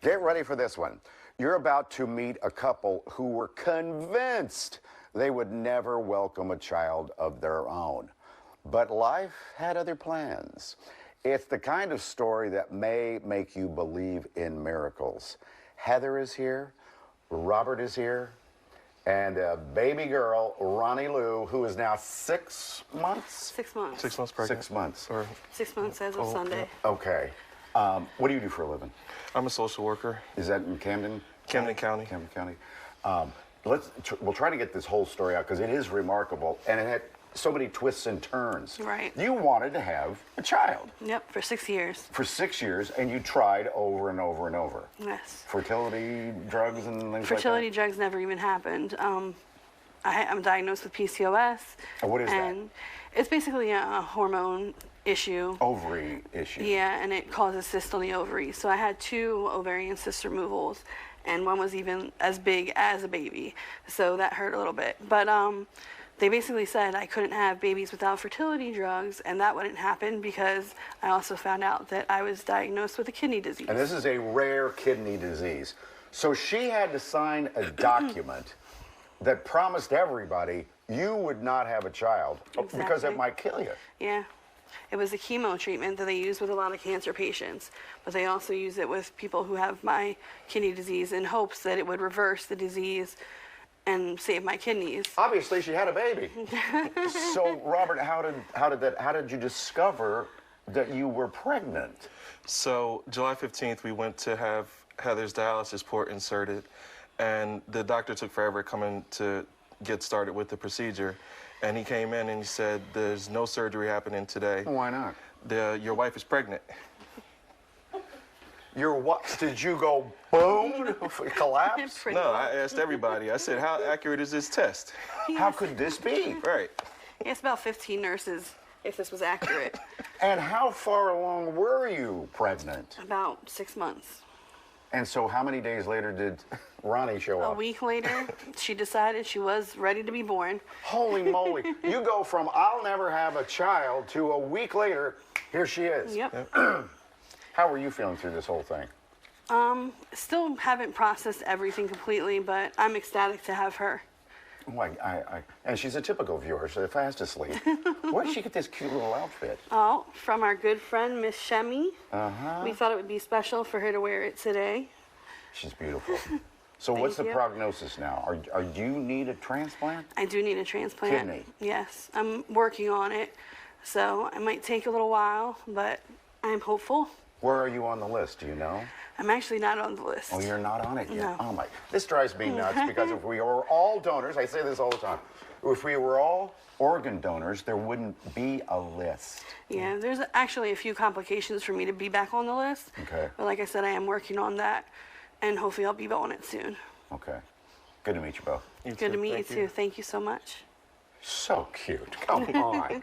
Get ready for this one. You're about to meet a couple who were convinced they would never welcome a child of their own. But life had other plans. It's the kind of story that may make you believe in miracles. Heather is here, Robert is here, and a baby girl, Ronnie Lou, who is now 6 months? 6 months. 6 months pregnant. 6 months. Or, 6 months as of Sunday. Okay. What do you do for a living? I'm a social worker. Is that in Camden? Camden County. Camden County. We'll try to get this whole story out because it is remarkable and it had so many twists and turns. Right. You wanted to have a child. Yep, for 6 years. For 6 years, and you tried over and over and over. Yes. Fertility drugs and things Fertility like drugs never even happened. I'm diagnosed with PCOS. What is that? And it's basically a hormone issue. Ovary issue. Yeah, and it causes cysts on the ovaries. So I had 2 ovarian cyst removals, and one was even as big as a baby. So that hurt a little bit. But they basically said I couldn't have babies without fertility drugs, and that wouldn't happen because I also found out that I was diagnosed with a kidney disease. And this is a rare kidney disease. So she had to sign a document that promised everybody you would not have a child because it Exactly. might kill you. Yeah. It was a chemo treatment that they use with a lot of cancer patients, but they also use it with people who have my kidney disease in hopes that it would reverse the disease and save my kidneys. Obviously, she had a baby. So, Robert, how did you discover that you were pregnant? So July 15th, we went to have Heather's dialysis port inserted, and the doctor took forever coming to get started with the procedure. And he came in and he said, "There's no surgery happening today. Why not? Your wife is pregnant." Your what? Did you go boom? Collapse? Pretty No, well. I asked everybody. I said, "How accurate is this test?" How could this be? Right. It's about 15 nurses, if this was accurate. And how far along were you pregnant? About 6 months. And so how many days later did Ronnie show A up? week later, she decided she was ready to be born. Holy moly. You go from I'll never have a child to a week later, here she is. Yep. How were you feeling through this whole thing? Still haven't processed everything completely, but I'm ecstatic to have her. Oh, and she's a typical viewer, so fast asleep. Where did she get this cute little outfit? Oh, from our good friend, Miss Shemi. Uh-huh. We thought it would be special for her to wear it today. She's beautiful. So what's the you. prognosis now? Do you need a transplant? I do need a transplant. Kidney. Yes, I'm working on it. So it might take a little while, but I'm hopeful. Where are you on the list? Do you know? I'm actually not on the list. Oh, you're not on it yet? No. Oh, my. This drives me nuts because if we were all donors, I say this all the time, if we were all organ donors, there wouldn't be a list. Yeah, there's actually a few complications for me to be back on the list. Okay. But like I said, I am working on that, and hopefully I'll be on it soon. Okay. Good to meet you both. You Good to too. meet you Thank too. Thank you so much. So cute. Come on.